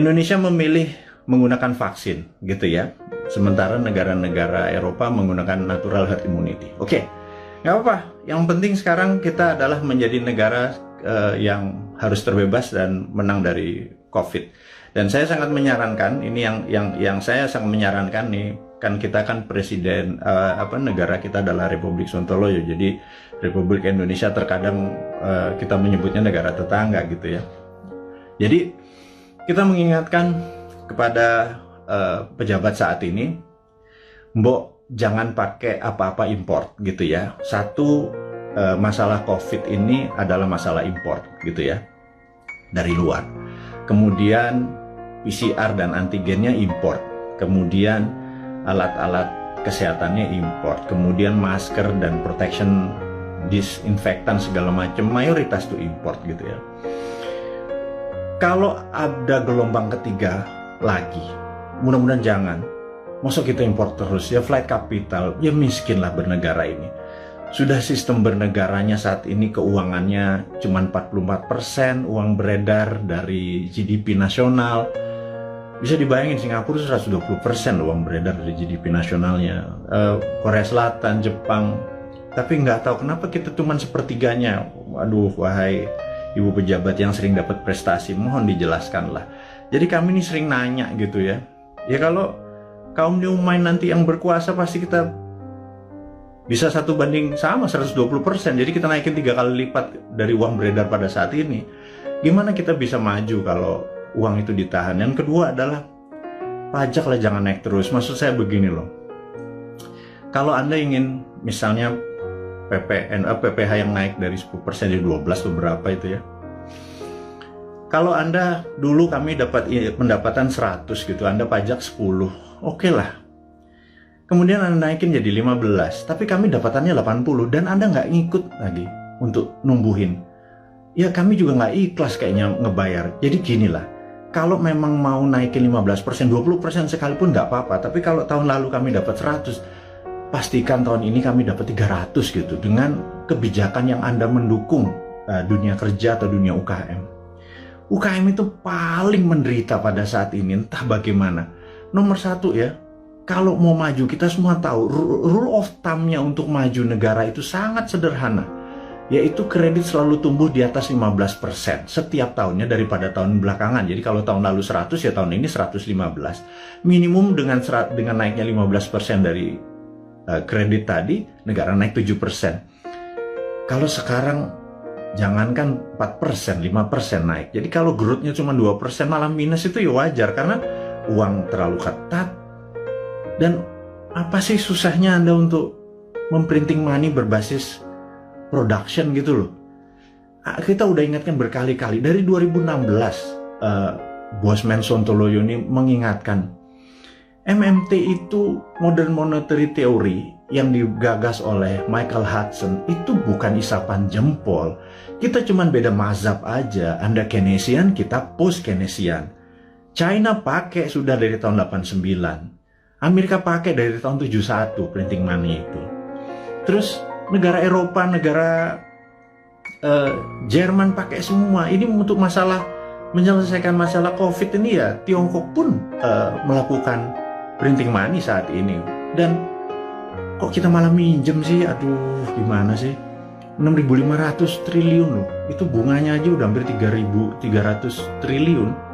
Indonesia memilih menggunakan vaksin gitu ya, sementara negara-negara Eropa menggunakan natural herd immunity. Oke, nggak apa-apa. Yang penting sekarang kita adalah menjadi negara yang harus terbebas dan menang dari COVID. Dan saya sangat menyarankan, ini yang saya sangat menyarankan nih, kan kita kan presiden negara kita adalah Republik Sontoloyo, jadi Republik Indonesia terkadang kita menyebutnya negara tetangga gitu ya. Jadi kita mengingatkan kepada pejabat saat ini, mbok jangan pakai apa-apa import gitu ya. Satu, masalah COVID ini adalah masalah import gitu ya, dari luar. Kemudian PCR dan antigennya import, kemudian alat-alat kesehatannya import, kemudian masker dan protection disinfektan segala macam mayoritas itu import gitu ya. Kalau ada gelombang ketiga lagi, mudah-mudahan jangan. Masa kita import terus ya, flight capital, ya miskin lah bernegara ini. Sudah sistem bernegaranya saat ini keuangannya cuma 44% uang beredar dari GDP nasional. Bisa dibayangin Singapura 120% uang beredar dari GDP nasionalnya. Korea Selatan, Jepang. Tapi nggak tahu kenapa kita cuma sepertiganya. Waduh, wahai ibu pejabat yang sering dapat prestasi, mohon dijelaskanlah. Jadi kami ini sering nanya gitu ya. Ya kalau kaum New Mind nanti yang berkuasa pasti kita bisa 1:120. Jadi kita naikin 3 kali lipat dari uang beredar pada saat ini. Gimana kita bisa maju kalau uang itu ditahan? Yang kedua adalah pajak lah jangan naik terus. Maksud saya begini loh. Kalau Anda ingin misalnya PPH yang naik dari 10% jadi 12 beberapa itu ya. Kalau Anda dulu kami dapat pendapatan 100 gitu, Anda pajak 10, oke lah. Kemudian Anda naikin jadi 15, tapi kami dapatannya 80 dan Anda nggak ngikut lagi untuk numbuhin. Ya kami juga nggak ikhlas kayaknya ngebayar. Jadi gini lah, kalau memang mau naikin 15%, 20% sekalipun nggak apa-apa. Tapi kalau tahun lalu kami dapat 100, pastikan tahun ini kami dapat 300 gitu. Dengan kebijakan yang Anda mendukung dunia kerja atau dunia UKM. UKM itu paling menderita pada saat ini, entah bagaimana. Nomor satu ya, kalau mau maju kita semua tahu rule of thumb-nya untuk maju negara itu sangat sederhana, yaitu kredit selalu tumbuh di atas 15% setiap tahunnya daripada tahun belakangan. Jadi kalau tahun lalu 100 ya tahun ini 115. Minimum dengan naiknya 15% dari kredit tadi, negara naik 7%. Kalau sekarang jangankan 4%, 5% naik. Jadi kalau growth-nya cuma 2% malah minus itu ya wajar karena uang terlalu ketat. Dan apa sih susahnya Anda untuk memprinting money berbasis production gitu loh. Kita udah ingatkan berkali-kali dari 2016 Bosman Sontoloyo ini mengingatkan MMT itu Modern Monetary Theory yang digagas oleh Michael Hudson itu bukan isapan jempol. Kita cuma beda mazhab aja. Anda Keynesian, kita post Keynesian. China pakai sudah dari tahun 89. Amerika pakai dari tahun 71 printing money itu. Terus negara Eropa, negara Jerman pakai semua. Ini untuk menyelesaikan masalah COVID ini ya Tiongkok pun melakukan printing money saat ini. Dan kok kita malah minjem sih? Aduh, gimana sih? 6.500 triliun loh. Itu bunganya aja udah hampir 3.300 triliun.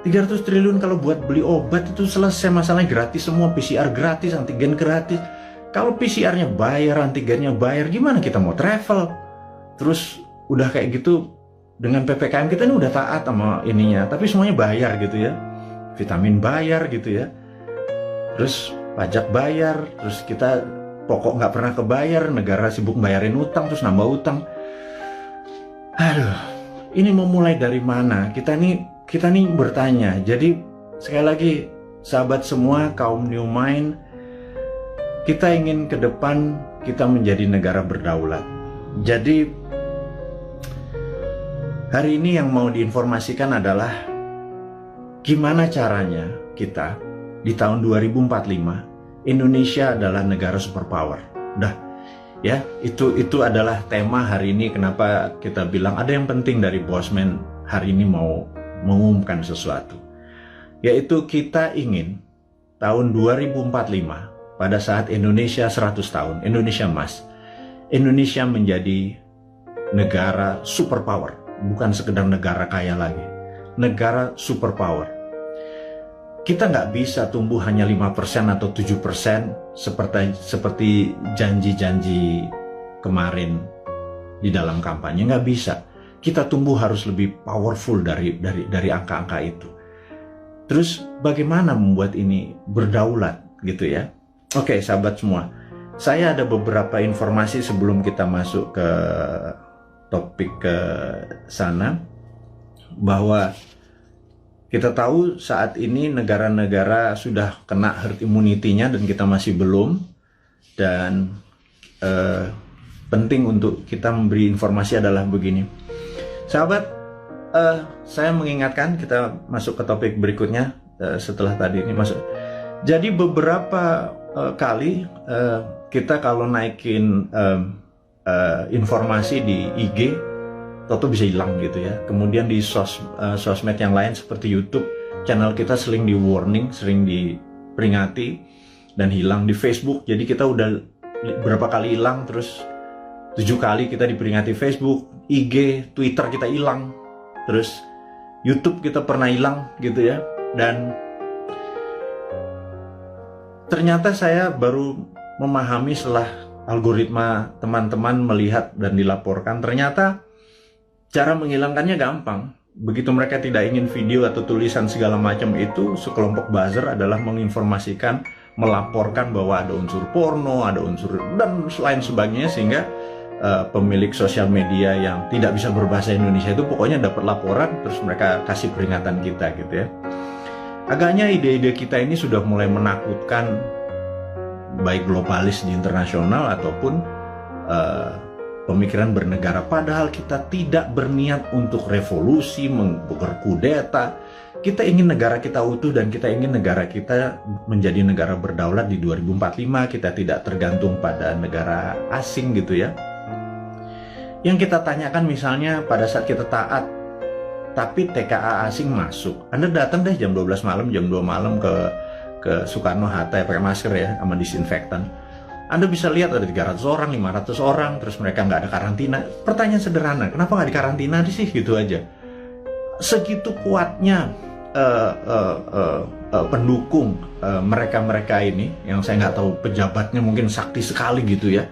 300 triliun kalau buat beli obat itu selesai masalahnya, gratis semua, PCR gratis, antigen gratis. Kalau PCR-nya bayar, antigennya bayar, gimana kita mau travel? Terus udah kayak gitu dengan PPKM kita ini udah taat sama ininya, tapi semuanya bayar gitu ya. Vitamin bayar gitu ya. Terus pajak bayar, terus kita pokok nggak pernah kebayar, negara sibuk bayarin utang, terus nambah utang. Aduh, ini mau mulai dari mana? Kita nih bertanya. Jadi sekali lagi, sahabat semua, kaum New Mind, kita ingin ke depan kita menjadi negara berdaulat. Jadi hari ini yang mau diinformasikan adalah gimana caranya kita di tahun 2045 Indonesia adalah negara superpower. Dah, ya itu adalah tema hari ini. Kenapa kita bilang ada yang penting dari Bosman hari ini mau mengumumkan sesuatu. yaitu kita ingin tahun 2045 pada saat Indonesia 100 tahun, Indonesia Emas, Indonesia menjadi negara superpower, bukan sekedar negara kaya lagi, negara superpower. Kita nggak bisa tumbuh hanya 5% atau 7% seperti janji-janji kemarin di dalam kampanye. Nggak bisa. Kita tumbuh harus lebih powerful dari angka-angka itu. Terus bagaimana membuat ini berdaulat gitu ya? Oke, sahabat semua. Saya ada beberapa informasi sebelum kita masuk ke topik ke sana, bahwa kita tahu saat ini negara-negara sudah kena herd immunity-nya dan kita masih belum. Dan penting untuk kita memberi informasi adalah begini. Sahabat, saya mengingatkan, kita masuk ke topik berikutnya setelah tadi ini masuk. Jadi beberapa kali kita kalau naikin informasi di IG, atau bisa hilang gitu ya. Kemudian di sosmed yang lain seperti YouTube, channel kita sering di warning, sering diperingati dan hilang. Di Facebook, jadi kita udah berapa kali hilang, terus 7 kali kita diperingati Facebook, IG, Twitter kita hilang, terus YouTube kita pernah hilang gitu ya. Dan ternyata saya baru memahami setelah algoritma teman-teman melihat dan dilaporkan, ternyata cara menghilangkannya gampang. Begitu mereka tidak ingin video atau tulisan segala macam itu, sekelompok buzzer adalah menginformasikan, melaporkan bahwa ada unsur porno, ada unsur dan lain sebagainya, sehingga pemilik sosial media yang tidak bisa berbahasa Indonesia itu pokoknya dapat laporan, terus mereka kasih peringatan kita gitu ya. Agaknya ide-ide kita ini sudah mulai menakutkan baik globalis di internasional ataupun pemikiran bernegara, padahal kita tidak berniat untuk revolusi, berkudeta. Kita ingin negara kita utuh dan kita ingin negara kita menjadi negara berdaulat di 2045. Kita tidak tergantung pada negara asing gitu ya. Yang kita tanyakan misalnya pada saat kita taat, tapi TKA asing masuk. Anda datang deh jam 12 malam, jam 2 malam ke Soekarno-Hatta ya, pakai masker ya, sama disinfektan. Anda bisa lihat ada 300 orang, 500 orang, terus mereka nggak ada karantina. Pertanyaan sederhana, kenapa nggak dikarantina sih gitu aja? Segitu kuatnya pendukung mereka-mereka ini, yang saya nggak tahu pejabatnya mungkin sakti sekali gitu ya.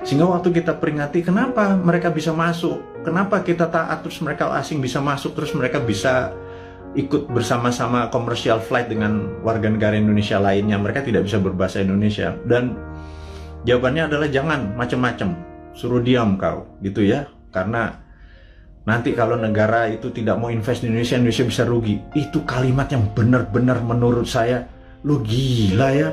Sehingga waktu kita peringati, kenapa mereka bisa masuk? Kenapa kita taat terus mereka asing bisa masuk, terus mereka bisa ikut bersama-sama commercial flight dengan warga negara Indonesia lainnya? Mereka tidak bisa berbahasa Indonesia. Dan jawabannya adalah jangan macam-macam, suruh diam kau gitu ya. Karena nanti kalau negara itu tidak mau invest di Indonesia, Indonesia bisa rugi. Itu kalimat yang benar-benar menurut saya, lu gila ya.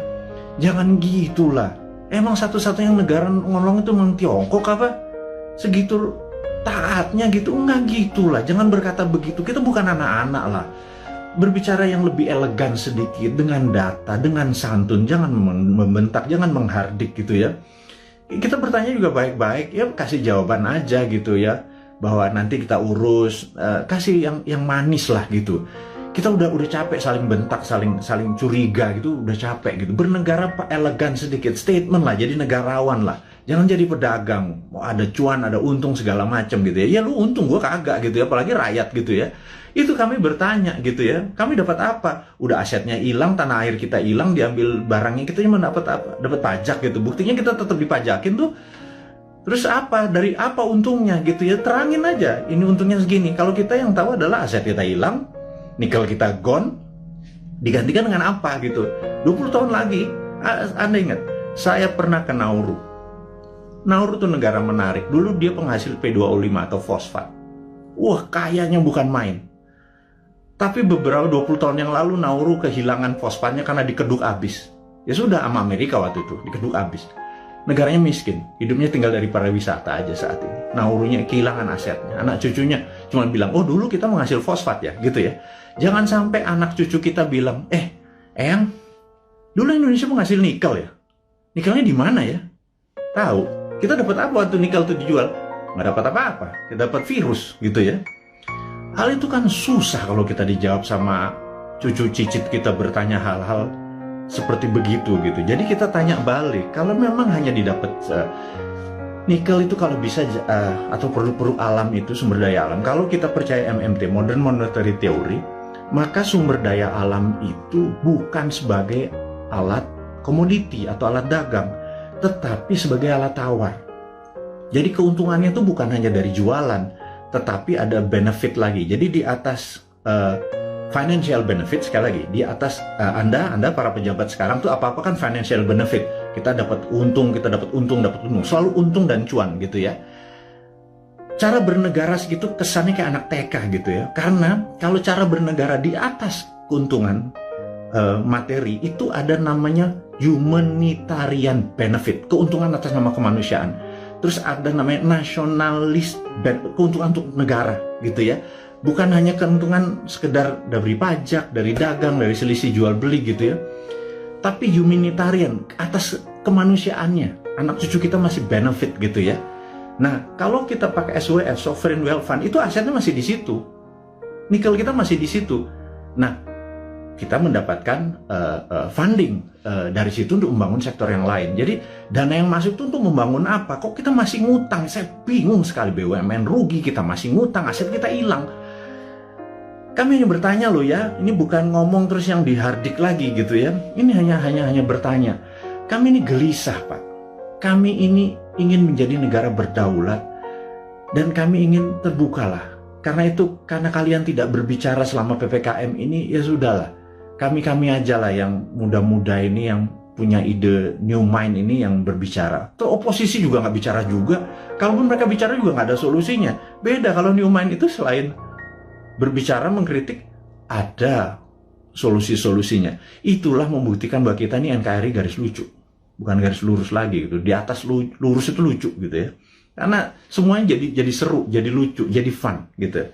Jangan gitulah. Emang satu-satunya negara ngolong itu memang Tiongkok apa? Segitu taatnya gitu? Enggak gitulah. Jangan berkata begitu. Kita bukan anak-anak lah. Berbicara yang lebih elegan sedikit, dengan data, dengan santun, jangan membentak, jangan menghardik gitu ya. Kita bertanya juga baik-baik, ya kasih jawaban aja gitu ya, bahwa nanti kita urus, kasih yang manis lah gitu. Kita udah capek saling bentak, saling curiga gitu, udah capek gitu. Bernegara elegan sedikit, statement lah, jadi negarawan lah. Jangan jadi pedagang, mau ada cuan, ada untung segala macam gitu ya. Ya lu untung, gua kagak gitu ya, apalagi rakyat gitu ya. Itu kami bertanya gitu ya, kami dapat apa? Udah asetnya hilang, tanah air kita hilang, diambil barangnya, kita cuma dapat apa? Dapat pajak gitu. Buktinya kita tetap dipajakin tuh. Terus apa? Dari apa untungnya gitu ya? Terangin aja, ini untungnya segini. Kalau kita yang tahu adalah aset kita hilang, nikel kita gone, digantikan dengan apa gitu. 20 tahun lagi, Anda ingat, saya pernah ke Nauru. Nauru tuh negara menarik. Dulu dia penghasil P2O5 atau fosfat. Wah, kayanya bukan main. Tapi beberapa 20 tahun yang lalu Nauru kehilangan fosfatnya karena dikeduk habis. Ya sudah, sama Amerika waktu itu, dikeduk habis. Negaranya miskin, hidupnya tinggal dari pariwisata aja saat ini. Naurunya kehilangan asetnya. Anak cucunya cuma bilang, oh dulu kita menghasil fosfat ya, gitu ya. Jangan sampai anak cucu kita bilang, Eyang, dulu Indonesia menghasil nikel ya? Nikelnya di mana ya? Tahu, kita dapat apa waktu nikel itu dijual? Nggak dapat apa-apa, kita dapat virus gitu ya. Hal itu kan susah kalau kita dijawab sama cucu cicit kita bertanya hal-hal seperti begitu gitu. Jadi kita tanya balik, kalau memang hanya didapat nikel itu kalau bisa atau produk-produk alam itu sumber daya alam. Kalau kita percaya MMT, Modern Monetary Theory, maka sumber daya alam itu bukan sebagai alat komoditi atau alat dagang, tetapi sebagai alat tawar. Jadi keuntungannya itu bukan hanya dari jualan, tetapi ada benefit lagi. Jadi di atas financial benefit, sekali lagi, di atas Anda para pejabat sekarang tuh apa-apa kan financial benefit. Kita dapat untung, selalu untung dan cuan gitu ya. Cara bernegara segitu kesannya kayak anak TK gitu ya. Karena kalau cara bernegara di atas keuntungan materi itu ada namanya humanitarian benefit, keuntungan atas nama kemanusiaan. Terus ada namanya nasionalis, keuntungan untuk negara gitu ya. Bukan hanya keuntungan sekedar dari pajak, dari dagang, dari selisih jual beli gitu ya. Tapi humanitarian, atas kemanusiaannya. Anak cucu kita masih benefit gitu ya. Nah, kalau kita pakai SWF, Sovereign Wealth Fund, itu asetnya masih di situ. Nikel kita masih di situ. Nah, kita mendapatkan funding dari situ untuk membangun sektor yang lain. Jadi dana yang masuk itu untuk membangun apa? Kok kita masih ngutang? Saya bingung sekali. BUMN rugi, kita masih ngutang, aset kita hilang. Kami hanya bertanya loh ya, ini bukan ngomong terus yang dihardik lagi gitu ya. Ini hanya bertanya. Kami ini gelisah Pak. Kami ini ingin menjadi negara berdaulat dan kami ingin terbukalah. Karena kalian tidak berbicara selama PPKM ini, ya sudahlah. Kami aja lah yang muda-muda ini yang punya ide new mind ini yang berbicara. Tuh oposisi juga nggak bicara juga. Kalaupun mereka bicara juga nggak ada solusinya. Beda kalau new mind itu selain berbicara mengkritik ada solusi-solusinya. Itulah membuktikan bahwa kita ini NKRI garis lucu, bukan garis lurus lagi gitu. Di atas lurus itu lucu gitu ya. Karena semuanya jadi seru, jadi lucu, jadi fun gitu.